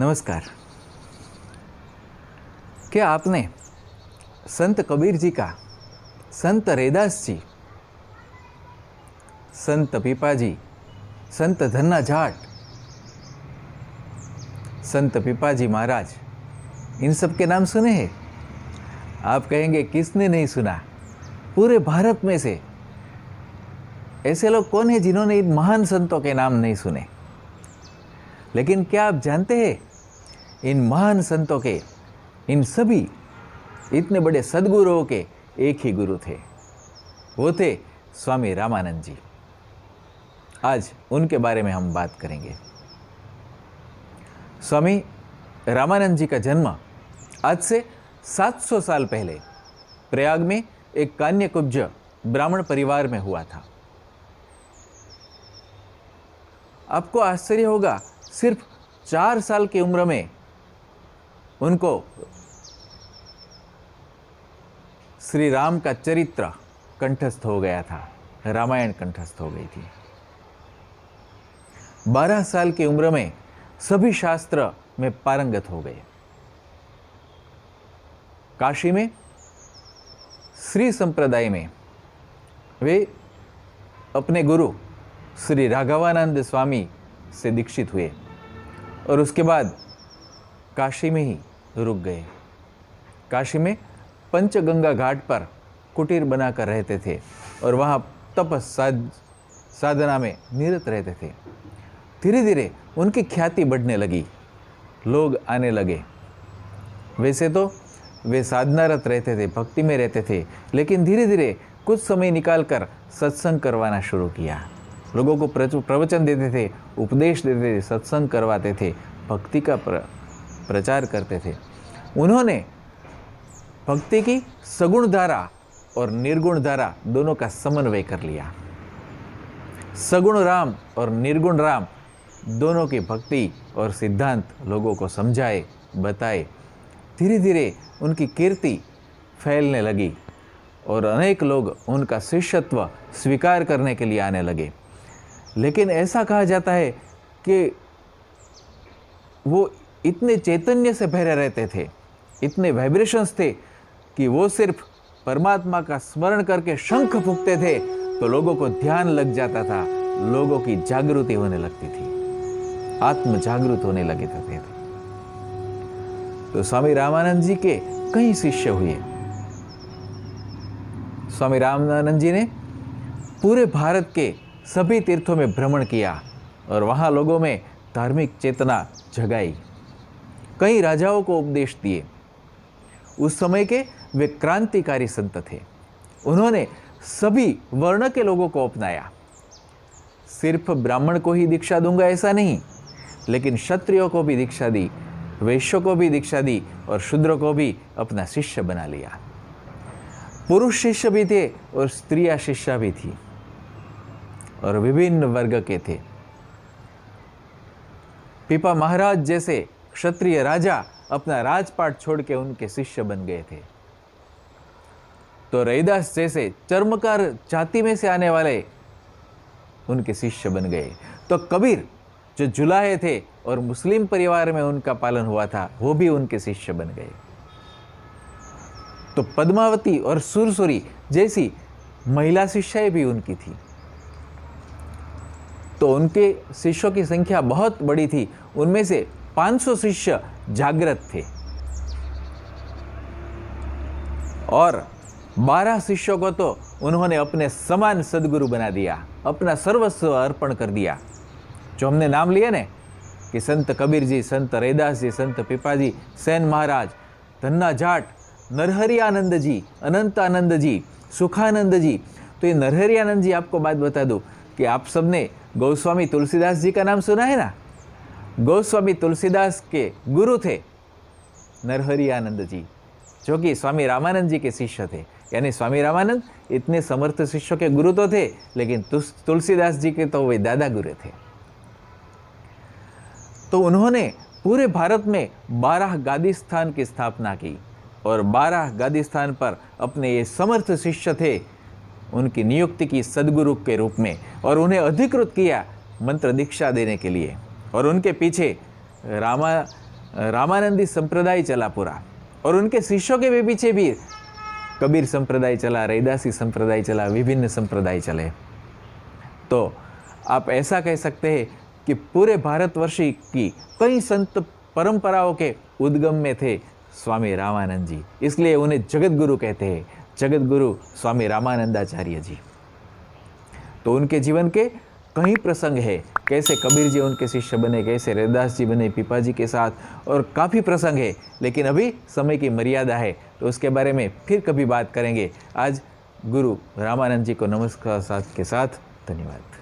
नमस्कार। क्या आपने संत कबीर जी का, संत रैदास जी, संत पीपाजी, संत धन्ना जाट, संत पीपाजी महाराज, इन सब के नाम सुने हैं? आप कहेंगे किसने नहीं सुना। पूरे भारत में से ऐसे लोग कौन हैं जिन्होंने इन महान संतों के नाम नहीं सुने? लेकिन क्या आप जानते हैं, इन महान संतों के, इन सभी इतने बड़े सद्गुरुओं के एक ही गुरु थे, वो थे स्वामी रामानंद जी। आज उनके बारे में हम बात करेंगे। स्वामी रामानंद जी का जन्म आज से 700 साल पहले प्रयाग में एक कान्यकुब्ज ब्राह्मण परिवार में हुआ था। आपको आश्चर्य होगा, सिर्फ 4 साल की उम्र में उनको श्री राम का चरित्र कंठस्थ हो गया था, रामायण कंठस्थ हो गई थी। 12 साल की उम्र में सभी शास्त्र में पारंगत हो गए। काशी में श्री संप्रदाय में वे अपने गुरु श्री राघवानंद स्वामी से दीक्षित हुए और उसके बाद काशी में ही रुक गए। काशी में पंचगंगा घाट पर कुटीर बनाकर रहते थे और वहाँ तपस साधना में निरत रहते थे। धीरे धीरे उनकी ख्याति बढ़ने लगी, लोग आने लगे। वैसे तो वे साधनारत रहते थे, भक्ति में रहते थे, लेकिन धीरे धीरे कुछ समय निकालकर सत्संग करवाना शुरू किया। लोगों को प्रवचन देते थे, उपदेश देते थे, सत्संग करवाते थे, भक्ति का प्रचार करते थे। उन्होंने भक्ति की सगुण धारा और निर्गुण धारा दोनों का समन्वय कर लिया। सगुण राम और निर्गुण राम दोनों की भक्ति और सिद्धांत लोगों को समझाए, बताए। धीरे धीरे उनकी कीर्ति फैलने लगी और अनेक लोग उनका शिष्यत्व स्वीकार करने के लिए आने लगे। लेकिन ऐसा कहा जाता है कि वो इतने चैतन्य से भरे रहते थे, इतने वाइब्रेशंस थे कि वो सिर्फ परमात्मा का स्मरण करके शंख फूंकते थे तो लोगों को ध्यान लग जाता था, लोगों की जागृति होने लगती थी, आत्म जागृत होने लगे थे। तो स्वामी रामानंद जी के कई शिष्य हुए। स्वामी रामानंद जी ने पूरे भारत के सभी तीर्थों में भ्रमण किया और वहाँ लोगों में धार्मिक चेतना जगाई। कई राजाओं को उपदेश दिए। उस समय के वे क्रांतिकारी संत थे। उन्होंने सभी वर्ण के लोगों को अपनाया। सिर्फ ब्राह्मण को ही दीक्षा दूंगा ऐसा नहीं, लेकिन क्षत्रियों को भी दीक्षा दी, वैश्यों को भी दीक्षा दी और शूद्र को भी अपना शिष्य बना लिया। पुरुष शिष्य भी थे और स्त्रियां शिष्या भी थी और विभिन्न वर्ग के थे। पीपा महाराज जैसे क्षत्रिय राजा अपना राजपाट छोड़ के उनके शिष्य बन गए थे। तो रैदास जैसे चर्मकार जाति में से आने वाले उनके शिष्य बन गए। तो कबीर जो जुलाहे थे और मुस्लिम परिवार में उनका पालन हुआ था, वो भी उनके शिष्य बन गए। तो पद्मावती और सुरसुरी जैसी महिला शिष्याएं भी उनकी थी। तो उनके शिष्यों की संख्या बहुत बड़ी थी। उनमें से 500 शिष्य जागृत थे और 12 शिष्यों को तो उन्होंने अपने समान सद्गुरु बना दिया, अपना सर्वस्व अर्पण कर दिया। जो हमने नाम लिए ना कि संत कबीर जी, संत रैदास जी, संत पीपाजी, सेन महाराज, धन्ना जाट, नरहरि आनंद जी, अनंत आनंद जी, सुखानंद जी। तो ये नरहरि आनंद जी, आपको बात बता दूं कि आप सबने गोस्वामी तुलसीदास जी का नाम सुना है ना। गोस्वामी तुलसीदास के गुरु थे नरहरि आनंद जी, जो कि स्वामी रामानंद जी के शिष्य थे। यानी स्वामी रामानंद इतने समर्थ शिष्यों के गुरु तो थे, लेकिन तुलसीदास जी के तो वे दादा गुरु थे। तो उन्होंने पूरे भारत में 12 गादी स्थान की स्थापना की और 12 गादी स्थान पर अपने ये समर्थ शिष्य थे, उनकी नियुक्ति की सद्गुरु के रूप में और उन्हें अधिकृत किया मंत्र दीक्षा देने के लिए। और उनके पीछे रामानंदी संप्रदाय चला पूरा, और उनके शिष्यों के पीछे भी कबीर संप्रदाय चला, रैदासी संप्रदाय चला, विभिन्न संप्रदाय चले। तो आप ऐसा कह सकते हैं कि पूरे भारतवर्ष की कई संत परंपराओं के उद्गम में थे स्वामी रामानंद जी, इसलिए उन्हें जगत गुरु कहते हैं, जगत गुरु स्वामी रामानंदाचार्य जी। तो उनके जीवन के कई प्रसंग है, कैसे कबीर जी उनके शिष्य बने, कैसे रैदास जी बने पिपाजी के साथ, और काफ़ी प्रसंग है, लेकिन अभी समय की मर्यादा है तो उसके बारे में फिर कभी बात करेंगे। आज गुरु रामानंद जी को नमस्कार के साथ धन्यवाद।